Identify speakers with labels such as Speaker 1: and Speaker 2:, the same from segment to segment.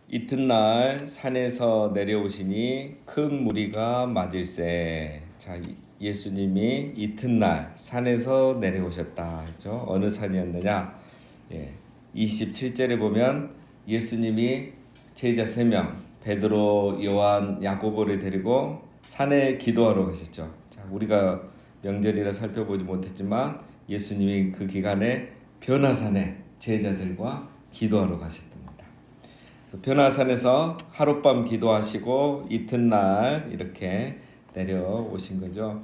Speaker 1: 이튿날 산에서 내려오시니 큰 무리가 맞을세. 자, 예수님이 이튿날 산에서 내려오셨다. 그죠? 어느 산이었느냐? 27절에 보면 예수님이 제자 3명, 베드로, 요한, 야고보를 데리고 산에 기도하러 가셨죠. 자, 우리가 명절이라 살펴보지 못했지만 예수님이 그 기간에 변화산에 제자들과 기도하러 가셨답니다. 변화산에서 하룻밤 기도하시고 이튿날 이렇게 내려오신 거죠.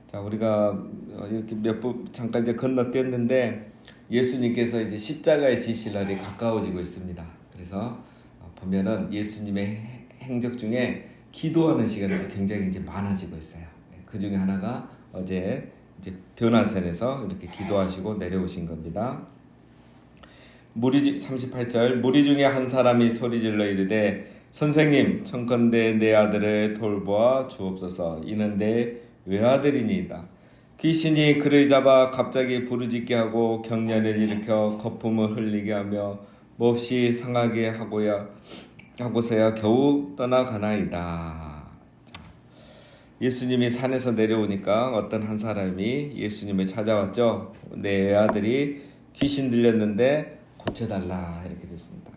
Speaker 1: 자, 우리가 이렇게 몇 번 잠깐 이제 건너뛰었는데 예수님께서 이제 십자가에 지실 날이 가까워지고 있습니다. 그래서 보면은 예수님의 행적 중에 기도하는 시간이 굉장히 이제 많아지고 있어요. 그 중에 하나가 어제 이제 변화산에서 이렇게 기도하시고 내려오신 겁니다. 38절 무리 중에 한 사람이 소리질러 이르되 선생님 청컨대 내 아들을 돌보아 주옵소서. 이는 내 외아들이니이다. 귀신이 그를 잡아 갑자기 부르짖게 하고 경련을 일으켜 거품을 흘리게 하며 몹시 상하게 하고서야 겨우 떠나가나이다. 예수님이 산에서 내려오니까 어떤 한 사람이 예수님을 찾아왔죠. 내 외아들이 귀신 들렸는데 고쳐달라 이렇게 됐습니다.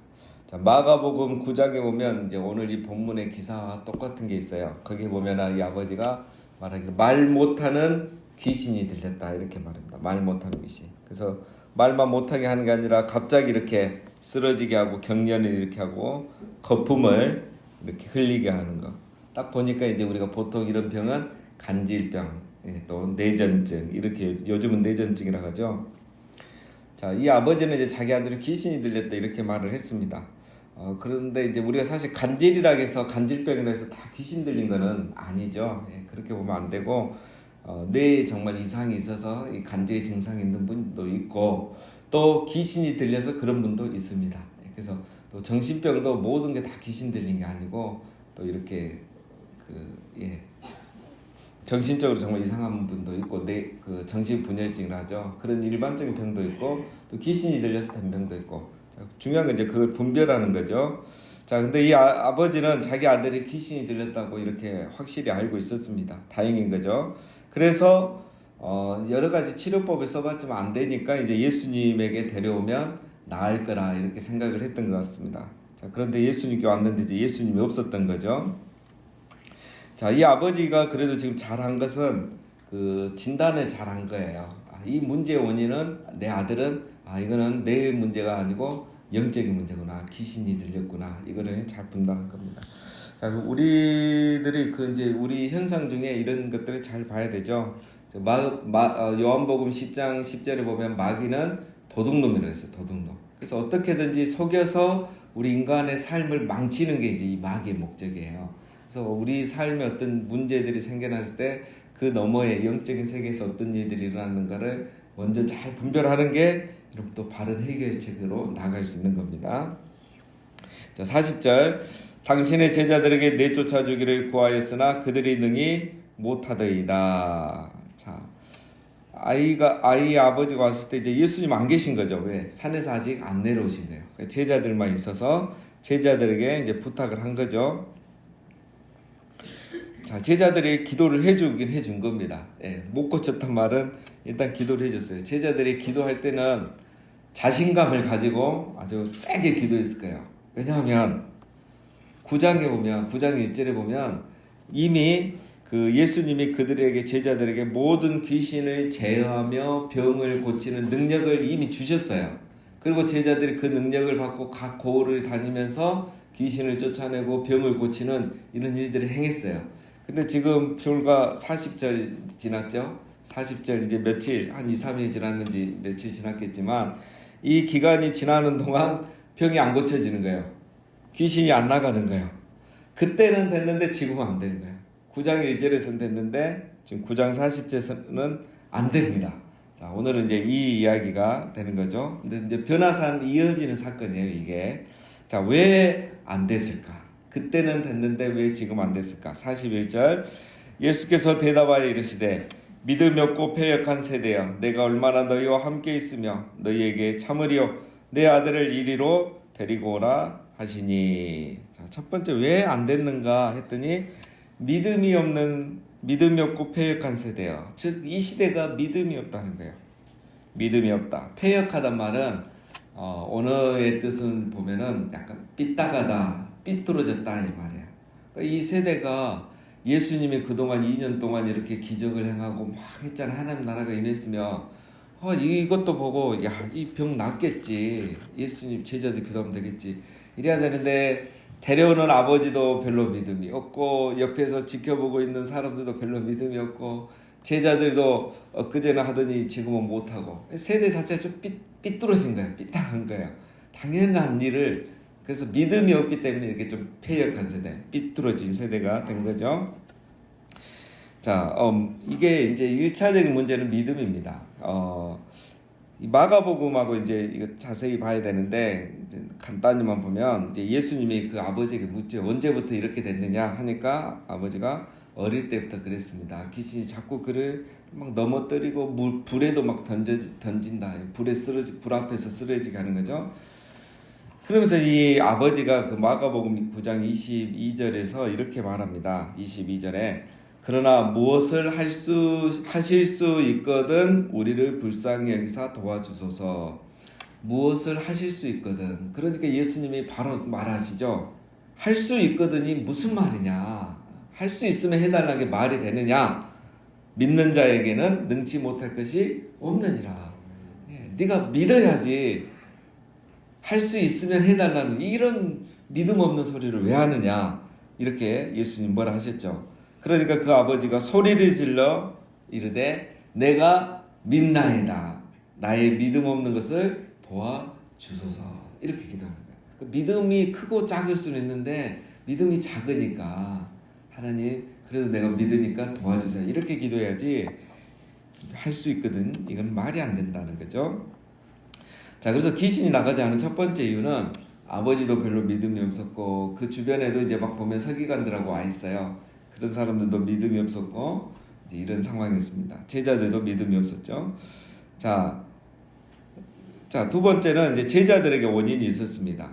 Speaker 1: 자, 마가복음 9장에 보면 이제 오늘 이 본문의 기사와 똑같은 게 있어요. 거기 보면 이 아버지가 말하기를 말 못하는 귀신이 들렸다 이렇게 말합니다. 말 못하는 귀신. 그래서 말만 못하게 하는 게 아니라 갑자기 이렇게 쓰러지게 하고 경련을 이렇게 하고 거품을 이렇게 흘리게 하는 거. 딱 보니까 이제 우리가 보통 이런 병은 간질병, 또 내전증 이렇게 요즘은 내전증이라고 하죠. 자, 이 아버지는 이제 자기 아들이 귀신이 들렸다 이렇게 말을 했습니다. 그런데 이제 우리가 사실 간질이라고 해서 간질병이라고 해서 다 귀신 들린 거는 아니죠. 그렇게 보면 안 되고 뇌에 정말 이상이 있어서 이 간질 증상이 있는 분도 있고 또 귀신이 들려서 그런 분도 있습니다. 그래서 또 정신병도 모든 게 다 귀신 들린 게 아니고 또 이렇게 정신적으로 정말 이상한 분도 있고 그 정신분열증을 하죠. 그런 일반적인 병도 있고 또 귀신이 들려서 된 병도 있고. 자, 중요한 건 이제 그걸 분별하는 거죠. 자, 근데 이 아버지는 자기 아들이 귀신이 들렸다고 이렇게 확실히 알고 있었습니다. 다행인 거죠. 그래서 여러 가지 치료법을 써봤지만 안 되니까 이제 예수님에게 데려오면 나을 거라 이렇게 생각을 했던 것 같습니다. 자, 그런데 예수님께 왔는데 이제 예수님이 없었던 거죠. 자, 이 아버지가 그래도 지금 잘한 것은 그 진단을 잘한 거예요. 이 문제의 원인은 내 아들은 이거는 내 문제가 아니고 영적인 문제구나. 귀신이 들렸구나. 이거를 잘 분단한 겁니다. 자, 우리들이 이제 우리 현상 중에 이런 것들을 잘 봐야 되죠. 요한복음 10장 10절에 보면 마귀는 도둑놈이라고 했어요. 도둑놈. 그래서 어떻게든지 속여서 우리 인간의 삶을 망치는 게 이제 이 마귀의 목적이에요. 그래서 우리 삶에 어떤 문제들이 생겨났을 때 그 너머에 영적인 세계에서 어떤 일들이 일어났는가를 먼저 잘 분별하는 게 여러분 또 바른 해결책으로 나아갈 수 있는 겁니다. 자, 40절 당신의 제자들에게 내쫓아주기를 구하였으나 그들이 능히 못하더이다. 자, 아이 아버지가 왔을 때 이제 예수님 안 계신 거죠. 왜? 산에서 아직 안 내려오신 거예요. 제자들만 있어서 제자들에게 이제 부탁을 한 거죠. 자, 제자들이 기도를 해준 겁니다. 못 고쳤단 말은 일단 기도를 해줬어요. 제자들이 기도할 때는 자신감을 가지고 아주 세게 기도했을 거예요. 왜냐하면 9장 1절에 보면 이미 그 예수님이 그들에게 제자들에게 모든 귀신을 제어하며 병을 고치는 능력을 이미 주셨어요. 그리고 제자들이 그 능력을 받고 각 고을을 다니면서 귀신을 쫓아내고 병을 고치는 이런 일들을 행했어요. 근데 지금 불과 40절 지났죠? 40절 이제 며칠, 한 2, 3일 지났는지 며칠 지났겠지만 이 기간이 지나는 동안 병이 안 고쳐지는 거예요. 귀신이 안 나가는 거예요. 그때는 됐는데 지금은 안 되는 거예요. 9장 1절에서는 됐는데 지금 9장 40절에서는 안 됩니다. 자, 오늘은 이제 이 이야기가 되는 거죠. 근데 이제 변화산 이어지는 사건이에요, 이게. 자, 왜 안 됐을까? 그때는 됐는데 왜 지금 안 됐을까? 41절 예수께서 대답하여 이르시되 믿음이 없고 패역한 세대여 내가 얼마나 너희와 함께 있으며 너희에게 참으리요 내 아들을 이리로 데리고 오라 하시니. 자, 첫 번째 왜 안 됐는가 했더니 믿음이 없고 패역한 세대요. 즉 이 시대가 믿음이 없다는 거예요. 믿음이 없다. 패역하단 말은 언어의 뜻은 보면은 약간 삐딱하다, 삐뚤어졌다 이 말이야. 그러니까 이 세대가 예수님이 그동안 2년 동안 이렇게 기적을 행하고 막 했잖아. 하나님 나라가 임했으며 이것도 보고 야, 이 병 낫겠지. 예수님 제자들 기도하면 되겠지. 이래야 되는데 데려오는 아버지도 별로 믿음이 없고 옆에서 지켜보고 있는 사람들도 별로 믿음이 없고 제자들도 엊그제나 하더니 지금은 못하고 세대 자체가 좀 삐뚤어진 거예요. 삐딱한 거예요. 당연한 일을 그래서 믿음이 없기 때문에 이렇게 좀 패역한 세대, 삐뚤어진 세대가 된 거죠. 자, 이게 이제 1차적인 문제는 믿음입니다. 이 마가복음하고 이제 이거 자세히 봐야 되는데 이제 간단히만 보면 이제 예수님이 그 아버지에게 묻죠. 언제부터 이렇게 됐느냐 하니까 아버지가 어릴 때부터 그랬습니다. 귀신이 자꾸 그를 막 넘어뜨리고 불에도 막 던진다. 불 앞에서 쓰러지게 하는 거죠. 그러면서 이 아버지가 그 마가복음 9장 22절에서 이렇게 말합니다. 22절에 그러나 무엇을 하실 수 있거든 우리를 불쌍히 여기사 도와주소서. 무엇을 하실 수 있거든. 그러니까 예수님이 바로 말하시죠. 할 수 있거든이 무슨 말이냐. 할 수 있으면 해달라는 게 말이 되느냐. 믿는 자에게는 능치 못할 것이 없느니라. 네가 믿어야지. 할 수 있으면 해달라는 이런 믿음 없는 소리를 왜 하느냐. 이렇게 예수님 뭐라 하셨죠. 그러니까 그 아버지가 소리를 질러 이르되 내가 믿나이다. 나의 믿음 없는 것을 도와주소서. 이렇게 기도하는 거예요. 그 믿음이 크고 작을 수는 있는데 믿음이 작으니까 하나님 그래도 내가 믿으니까 도와주세요. 이렇게 기도해야지 할 수 있거든. 이건 말이 안 된다는 거죠. 자, 그래서 귀신이 나가지 않은 첫 번째 이유는 아버지도 별로 믿음이 없었고 그 주변에도 이제 막 보면 서기관들하고 와 있어요. 그런 사람들도 믿음이 없었고 이제 이런 상황이었습니다. 제자들도 믿음이 없었죠. 자, 두 번째는 이제 제자들에게 원인이 있었습니다.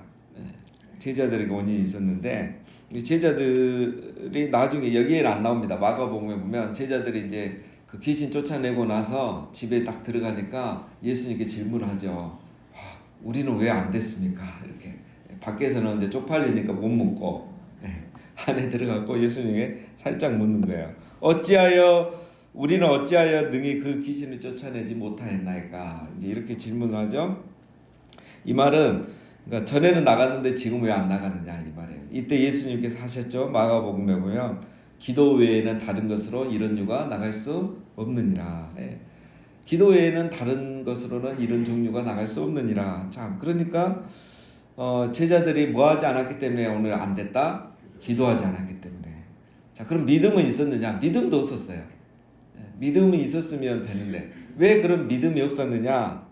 Speaker 1: 제자들에게 원인이 있었는데 제자들이 나중에 여기에는 안 나옵니다. 마가복음에 보면 제자들이 이제 그 귀신 쫓아내고 나서 집에 딱 들어가니까 예수님께 질문을 하죠. 우리는 왜 안 됐습니까? 이렇게 밖에서는 이제 쪽팔리니까 못 묻고 안에 들어가고 예수님에게 살짝 묻는 거예요. 우리는 어찌하여 능히 그 귀신을 쫓아내지 못하였나이까? 이제 이렇게 질문을 하죠. 이 말은 그러니까 전에는 나갔는데 지금 왜 안 나가느냐 이 말이에요. 이때 예수님께서 하셨죠. 마가복음에 보면 기도 외에는 다른 것으로 이런 유가 나갈 수 없느니라. 기도 외에는 다른 것으로는 이런 종류가 나갈 수 없느니라. 참 그러니까 제자들이 뭐하지 않았기 때문에 오늘 안 됐다. 기도하지 않았기 때문에. 자, 그럼 믿음은 있었느냐? 믿음도 없었어요. 믿음이 있었으면 되는데 왜 그런 믿음이 없었느냐?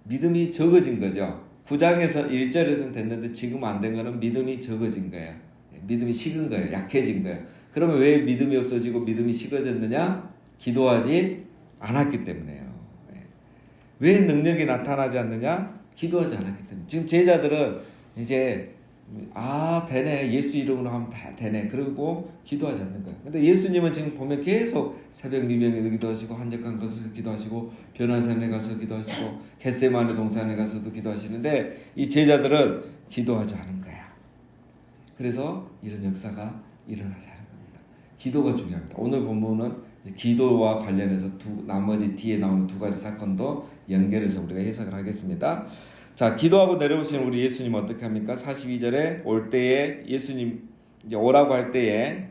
Speaker 1: 믿음이 적어진 거죠. 9장에서 1절에서는 됐는데 지금 안 된 거는 믿음이 적어진 거예요. 믿음이 식은 거예요. 약해진 거예요. 그러면 왜 믿음이 없어지고 믿음이 식어졌느냐? 기도하지 않았기 때문에요. 왜 능력이 나타나지 않느냐? 기도하지 않았기 때문에. 지금 제자들은 이제 되네. 예수 이름으로 하면 다 되네. 그러고 기도하지 않는 거예요. 근데 예수님은 지금 보면 계속 새벽 미명에도 기도하시고 한적한 곳에서 기도하시고 변화산에 가서 기도하시고 겟세마네 동산에 가서도 기도하시는데 이 제자들은 기도하지 않은 거야. 그래서 이런 역사가 일어나지 않은 겁니다. 기도가 중요합니다. 오늘 본문은 기도와 관련해서 나머지 뒤에 나오는 두 가지 사건도 연결해서 우리가 해석을 하겠습니다. 자, 기도하고 내려오시는 우리 예수님 어떻게 합니까? 42절에 올 때에 예수님 이제 오라고 할 때에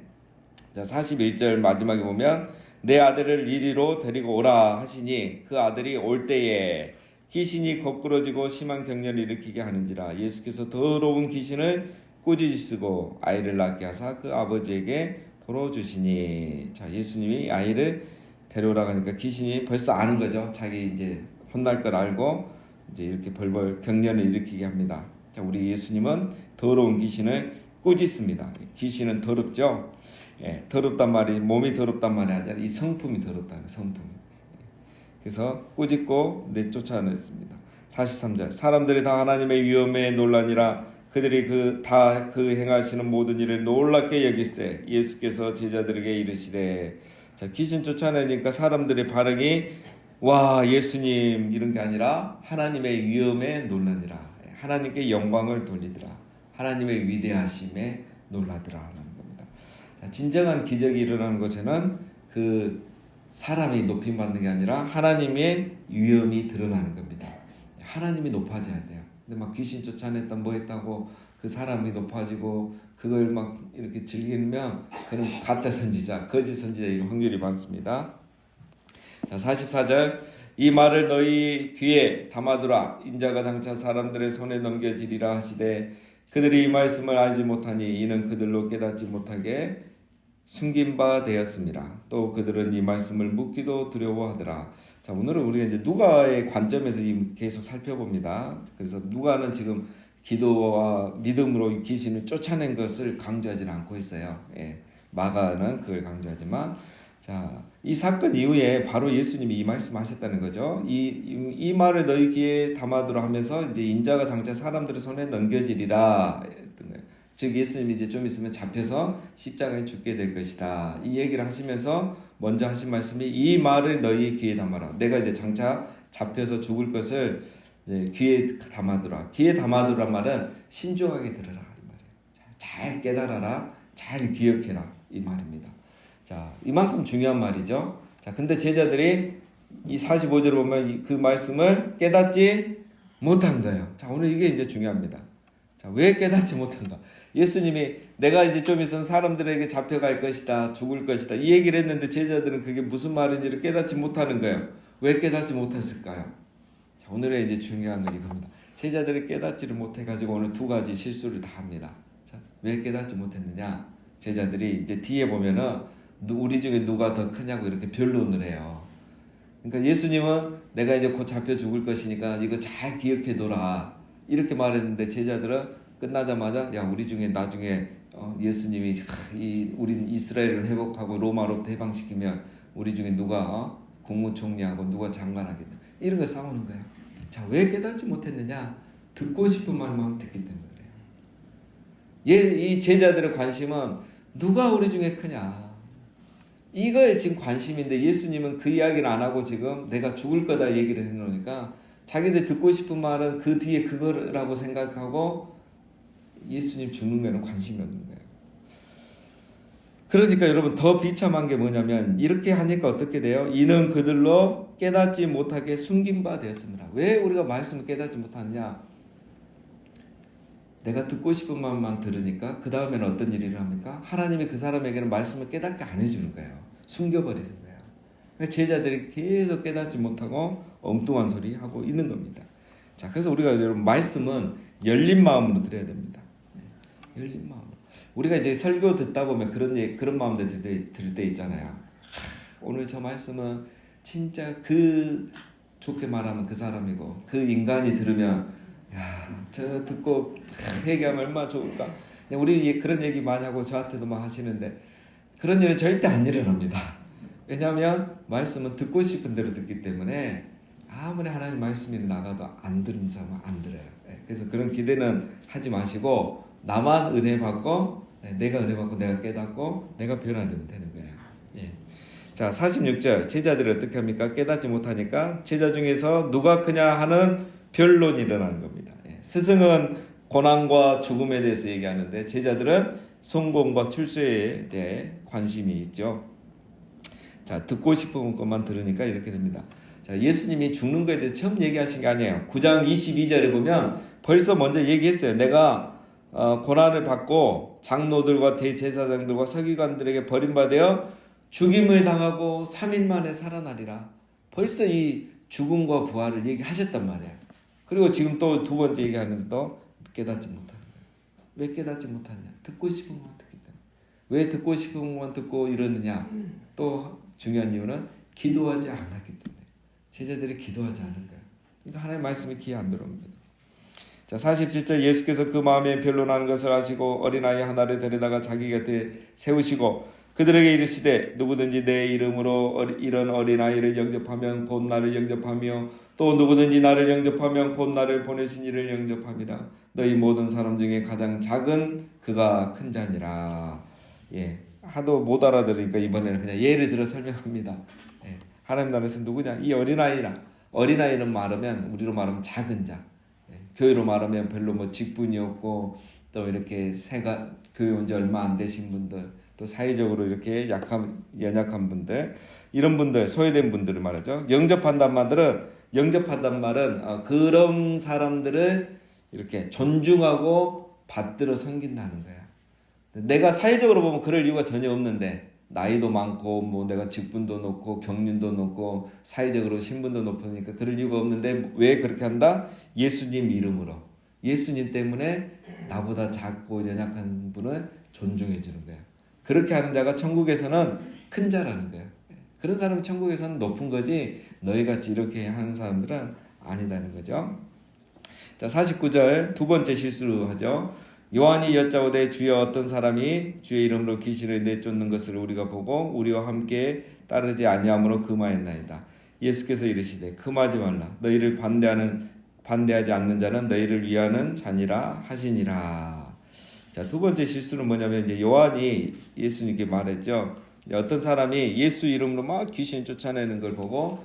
Speaker 1: 자, 41절 마지막에 보면 내 아들을 이리로 데리고 오라 하시니 그 아들이 올 때에 귀신이 거꾸러지고 심한 경련을 일으키게 하는지라. 예수께서 더러운 귀신을 꾸짖으시고 아이를 낳게 하사 그 아버지에게 돌아주시니. 자, 예수님이 아이를 데려오라고 하니까 귀신이 벌써 아는 거죠. 자기 이제 혼날 걸 알고 이제 이렇게 벌벌 경련을 일으키게 합니다. 자, 우리 예수님은 더러운 귀신을 꾸짖습니다. 귀신은 더럽죠. 더럽단 말이 몸이 더럽단 말이 아니라 이 성품이 더럽다는 성품. 그래서 꾸짖고 내쫓아냈습니다. 43절 사람들이 다 하나님의 위엄에 놀라니라. 그들이 다 그 행하시는 모든 일을 놀랍게 여기세. 예수께서 제자들에게 이르시되. 자, 귀신 쫓아내니까 사람들의 반응이 와 예수님 이런 게 아니라 하나님의 위엄에 놀라니라. 하나님께 영광을 돌리더라. 하나님의 위대하심에 놀라더라 하는 겁니다. 자, 진정한 기적이 일어나는 것에는 그 사람이 높임받는 게 아니라 하나님의 위엄이 드러나는 겁니다. 하나님이 높아져야 돼요. 근데 막 귀신 쫓아냈다 뭐 했다고 그 사람이 높아지고 그걸 막 이렇게 즐기면 그는 가짜 선지자, 거짓 선지자일 확률이 많습니다. 자, 44절 이 말을 너희 귀에 담아두라. 인자가 장차 사람들의 손에 넘겨지리라 하시되 그들이 이 말씀을 알지 못하니 이는 그들로 깨닫지 못하게 숨긴 바 되었습니다. 또 그들은 이 말씀을 묻기도 두려워하더라. 자, 오늘은 우리가 이제 누가의 관점에서 계속 살펴봅니다. 그래서 누가는 지금 기도와 믿음으로 귀신을 쫓아낸 것을 강조하지는 않고 있어요. 예, 마가는 그걸 강조하지만, 자, 이 사건 이후에 바로 예수님이 이 말씀하셨다는 거죠. 이 말을 너희 귀에 담아두라 하면서 이제 인자가 장차 사람들의 손에 넘겨지리라. 즉 예수님이 이제 좀 있으면 잡혀서 십자가에 죽게 될 것이다. 이 얘기를 하시면서 먼저 하신 말씀이 이 말을 너희 귀에 담아라. 내가 이제 장차 잡혀서 죽을 것을 귀에 담아두라. 귀에 담아두라 말은 신중하게 들으라 이 말이에요. 잘 깨달아라. 잘 기억해라 이 말입니다. 자, 이만큼 중요한 말이죠. 자, 근데 제자들이 이 45절을 보면 그 말씀을 깨닫지 못한 거예요. 자, 오늘 이게 이제 중요합니다. 자, 왜 깨닫지 못한가? 예수님이 내가 이제 좀 있으면 사람들에게 잡혀갈 것이다, 죽을 것이다 이 얘기를 했는데 제자들은 그게 무슨 말인지를 깨닫지 못하는 거예요. 왜 깨닫지 못했을까요? 자, 오늘의 이제 중요한 건 이겁니다. 제자들이 깨닫지를 못해가지고 오늘 두 가지 실수를 다 합니다. 자, 왜 깨닫지 못했느냐? 제자들이 이제 뒤에 보면은 우리 중에 누가 더 크냐고 이렇게 변론을 해요. 그러니까 예수님은 내가 이제 곧 잡혀 죽을 것이니까 이거 잘 기억해둬라 이렇게 말했는데 제자들은 끝나자마자 야 우리 중에 나중에 예수님이 우린 이스라엘을 회복하고 로마로부터 해방시키면 우리 중에 누가 국무총리하고 누가 장관하겠냐 이런 거 싸우는 거예요. 자, 왜 깨닫지 못했느냐? 듣고 싶은 말만 듣기 때문에 그래요. 이 제자들의 관심은 누가 우리 중에 크냐 이거에 지금 관심인데 예수님은 그 이야기를 안 하고 지금 내가 죽을 거다 얘기를 해놓으니까 자기들 듣고 싶은 말은 그 뒤에 그거라고 생각하고 예수님 죽는 거에는 관심이 없는 거예요. 그러니까 여러분 더 비참한 게 뭐냐면 이렇게 하니까 어떻게 돼요? 이는 그들로 깨닫지 못하게 숨긴 바 되었습니다. 왜 우리가 말씀을 깨닫지 못하느냐? 내가 듣고 싶은 말만 들으니까 그 다음에는 어떤 일을 합니까? 하나님이 그 사람에게는 말씀을 깨닫게 안 해주는 거예요. 숨겨버리는 거예요. 그러니까 제자들이 계속 깨닫지 못하고 엉뚱한 소리 하고 있는 겁니다. 자, 그래서 우리가 여러분 말씀은 열린 마음으로 들어야 됩니다. 열린 마음으로. 우리가 이제 설교 듣다 보면 그런 마음들 들 때 있잖아요. 오늘 저 말씀은 진짜 그 좋게 말하면 그 사람이고 그 인간이 들으면 야, 저 듣고 회개하면 얼마나 좋을까. 우리 그런 얘기 많이 하고 저한테도 막 하시는데 그런 일은 절대 안 일어납니다. 왜냐하면 말씀은 듣고 싶은 대로 듣기 때문에 아무리 하나님 말씀이 나가도 안 들은 사람은 안 들어요. 그래서 그런 기대는 하지 마시고 나만 은혜 받고 내가 은혜 받고 내가 깨닫고 내가 변화되면 되는 거예요. 예. 자, 46절 제자들이 어떻게 합니까? 깨닫지 못하니까 제자 중에서 누가 크냐 하는 변론이 일어나는 겁니다. 예. 스승은 고난과 죽음에 대해서 얘기하는데 제자들은 성공과 출세에 대해 관심이 있죠. 자, 듣고 싶은 것만 들으니까 이렇게 됩니다. 자, 예수님이 죽는 것에 대해서 처음 얘기하신 게 아니에요. 9장 22절에 보면 벌써 먼저 얘기했어요. 내가 고난을 받고 장로들과 대제사장들과 서기관들에게 버림받아 죽임을 당하고 3일 만에 살아나리라. 벌써 이 죽음과 부활을 얘기하셨단 말이에요. 그리고 지금 또 두 번째 얘기하는데 또 깨닫지 못하는 거예요. 왜 깨닫지 못하냐? 듣고 싶은 것만 듣기 때문에. 왜 듣고 싶은 것만 듣고 이러느냐? 또 중요한 이유는 기도하지 않았기 때문에. 제자들이 기도하지 않은 거예요. 그러니까 하나님의 말씀이 귀에 안 들어옵니다. 자, 47절 예수께서 그 마음에 변론하는 것을 아시고 어린아이 하나를 데려다가 자기 곁에 세우시고 그들에게 이르시되 누구든지 내 이름으로 이런 어린아이를 영접하면 곧 나를 영접하며 또 누구든지 나를 영접하면 곧 나를 보내신 이를 영접함이라. 너희 모든 사람 중에 가장 작은 그가 큰 자니라. 예, 하도 못 알아들으니까 이번에는 그냥 예를 들어 설명합니다. 예, 하나님 나라에서 누구냐? 이 어린아이라. 어린아이는 말하면 우리로 말하면 작은 자. 예, 교회로 말하면 별로 뭐 직분이 없고 또 이렇게 교회 온 지 얼마 안 되신 분들, 또 사회적으로 이렇게 연약한 분들, 이런 분들, 소외된 분들을 말하죠. 영접한단 말은 그런 사람들을 이렇게 존중하고 받들어 섬긴다는 거야. 내가 사회적으로 보면 그럴 이유가 전혀 없는데, 나이도 많고 뭐 내가 직분도 높고 경륜도 높고 사회적으로 신분도 높으니까 그럴 이유가 없는데, 왜 그렇게 한다? 예수님 이름으로, 예수님 때문에 나보다 작고 연약한 분을 존중해 주는 거야. 그렇게 하는 자가 천국에서는 큰 자라는 거야. 그런 사람은 천국에서는 높은 거지, 너희같이 이렇게 하는 사람들은 아니다는 거죠. 자, 49절 두 번째 실수를 하죠. 요한이 여짜오되 주여 어떤 사람이 주의 이름으로 귀신을 내쫓는 것을 우리가 보고 우리와 함께 따르지 아니함으로 금하였나이다. 예수께서 이르시되 금하지 말라. 너희를 반대하지 않는 자는 너희를 위하는 자니라 하시니라. 자, 두 번째 실수는 뭐냐면, 이제 요한이 예수님께 말했죠. 어떤 사람이 예수 이름으로 막 귀신 쫓아내는 걸 보고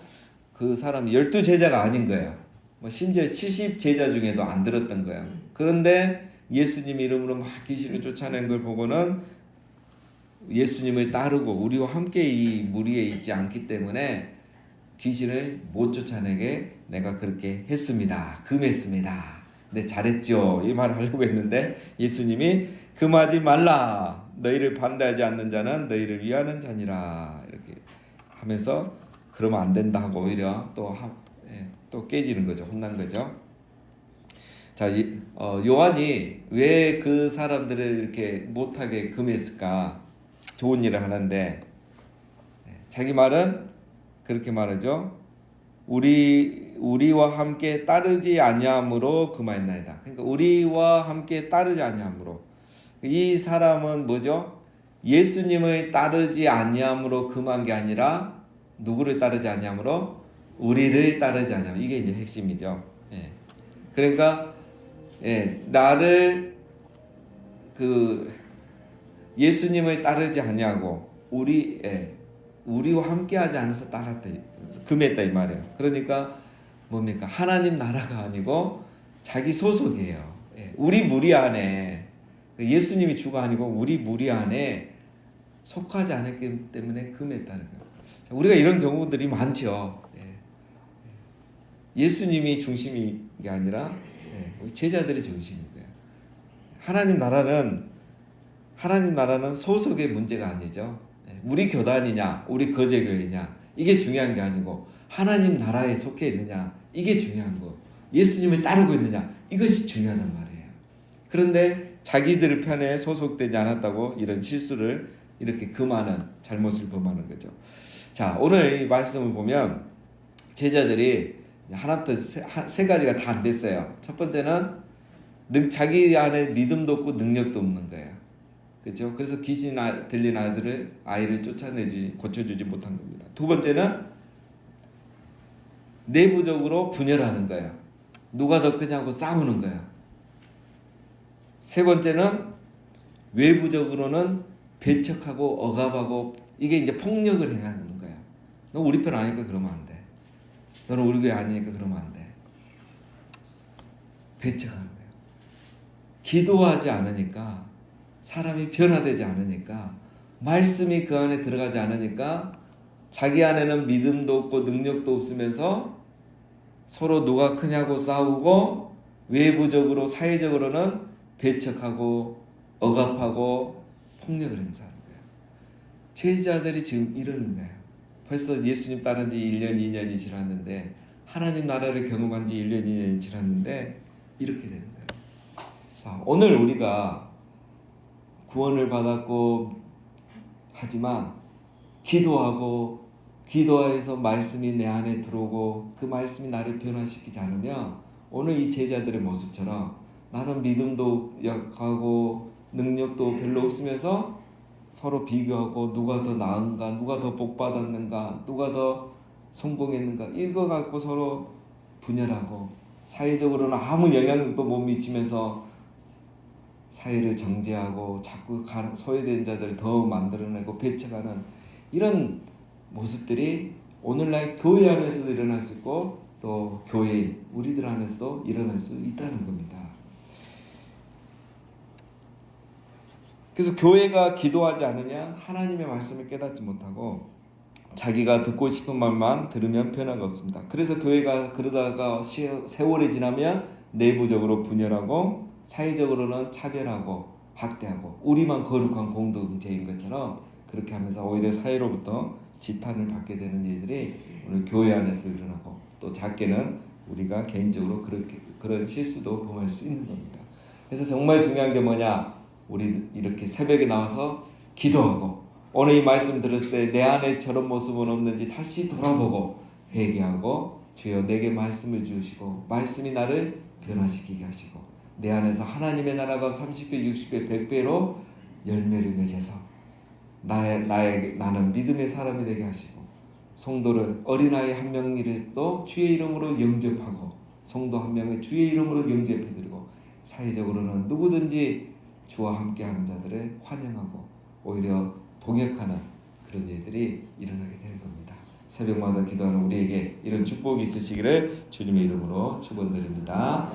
Speaker 1: 그 사람이 12제자가 아닌 거예요. 뭐 심지어 70제자 중에도 안 들었던 거예요. 그런데 예수님 이름으로 막 귀신을 쫓아낸 걸 보고는 예수님을 따르고 우리와 함께 이 무리에 있지 않기 때문에 귀신을 못 쫓아내게 내가 그렇게 했습니다. 금했습니다. 네, 잘했죠. 이 말을 하려고 했는데 예수님이 금하지 말라. 너희를 반대하지 않는 자는 너희를 위하는 자니라. 이렇게 하면서 그러면 안 된다 하고 오히려 또 깨지는 거죠. 혼난 거죠. 자, 요한이 왜 그 사람들을 이렇게 못하게 금했을까? 좋은 일을 하는데 자기 말은 그렇게 말하죠. 우리와 함께 따르지 아니함으로 금하였나이다. 그러니까 우리와 함께 따르지 아니함으로. 이 사람은 뭐죠? 예수님을 따르지 아니함으로 금한 게 아니라 누구를 따르지 아니함으로? 우리를 따르지 아니함. 이게 이제 핵심이죠. 예. 그러니까 나를 예수님을 따르지 아니하고 우리와 함께하지 않아서 따랐다, 금했다 이 말이에요. 그러니까 뭡니까? 하나님 나라가 아니고 자기 소속이에요. 우리 무리 안에, 예수님이 주가 아니고 우리 무리 안에 속하지 않았기 때문에 금했다는 거예요. 우리가 이런 경우들이 많죠. 예수님이 중심이 게 아니라 제자들이 중심인 거예요. 하나님 나라는 소속의 문제가 아니죠. 우리 교단이냐, 우리 거제교회냐, 이게 중요한 게 아니고 하나님 나라에 속해 있느냐, 이게 중요한 거. 예수님을 따르고 있느냐, 이것이 중요하단 말이에요. 그런데 자기들 편에 소속되지 않았다고 이런 실수를 이렇게 금하는, 잘못을 범하는 거죠. 자, 오늘 이 말씀을 보면 제자들이 하나부터 세 가지가 다 안 됐어요. 첫 번째는 자기 안에 믿음도 없고 능력도 없는 거예요. 그렇죠? 그래서 귀신 들린 아이를 고쳐주지 못한 겁니다. 두 번째는 내부적으로 분열하는 거예요. 누가 더 크냐고 싸우는 거예요. 세 번째는 외부적으로는 배척하고 억압하고, 이게 이제 폭력을 행하는 거예요. 너 우리 편 아니까 그러면 안 돼. 너는 우리 교회 아니니까 그러면 안 돼. 배척하는 거예요. 기도하지 않으니까, 사람이 변화되지 않으니까, 말씀이 그 안에 들어가지 않으니까 자기 안에는 믿음도 없고 능력도 없으면서 서로 누가 크냐고 싸우고, 외부적으로 사회적으로는 배척하고 억압하고 폭력을 행사하는 거예요. 제자들이 지금 이러는 거예요. 벌써 예수님 따른 지 1년, 2년이 지났는데, 하나님 나라를 경험한 지 1년, 2년이 지났는데 이렇게 되는 거예요. 자, 오늘 우리가 구원을 받았고 하지만 기도해서 말씀이 내 안에 들어오고 그 말씀이 나를 변화시키지 않으면, 오늘 이 제자들의 모습처럼 나는 믿음도 약하고 능력도 별로 없으면서 서로 비교하고 누가 더 나은가, 누가 더 복 받았는가, 누가 더 성공했는가, 이거 갖고 서로 분열하고 사회적으로는 아무 영향력도 못 미치면서 사회를 정죄하고 자꾸 소외된 자들을 더 만들어내고 배척하는 이런 모습들이 오늘날 교회 안에서도 일어날 수 있고 또 교회 우리들 안에서도 일어날 수 있다는 겁니다. 그래서 교회가 기도하지 않으면 하나님의 말씀을 깨닫지 못하고 자기가 듣고 싶은 말만 들으면 변화가 없습니다. 그래서 교회가 그러다가 세월이 지나면 내부적으로 분열하고 사회적으로는 차별하고 학대하고 우리만 거룩한 공동체인 것처럼 그렇게 하면서 오히려 사회로부터 지탄을 받게 되는 일들이 오늘 교회 안에서 일어나고 또 작게는 우리가 개인적으로 그런 실수도 범할 수 있는 겁니다. 그래서 정말 중요한 게 뭐냐? 우리 이렇게 새벽에 나와서 기도하고 오늘 이 말씀 들었을 때 내 안에 저런 모습은 없는지 다시 돌아보고 회개하고 주여 내게 말씀을 주시고 말씀이 나를 변화시키게 하시고 내 안에서 하나님의 나라가 30배, 60배, 100배로 열매를 맺어서 나는 믿음의 사람이 되게 하시고 성도를 어린아이 한 명을 또 주의 이름으로 영접하고 성도 한 명을 주의 이름으로 영접해드리고 사회적으로는 누구든지 주와 함께하는 자들을 환영하고 오히려 동역하는 그런 일들이 일어나게 되는 겁니다. 새벽마다 기도하는 우리에게 이런 축복이 있으시기를 주님의 이름으로 축원드립니다.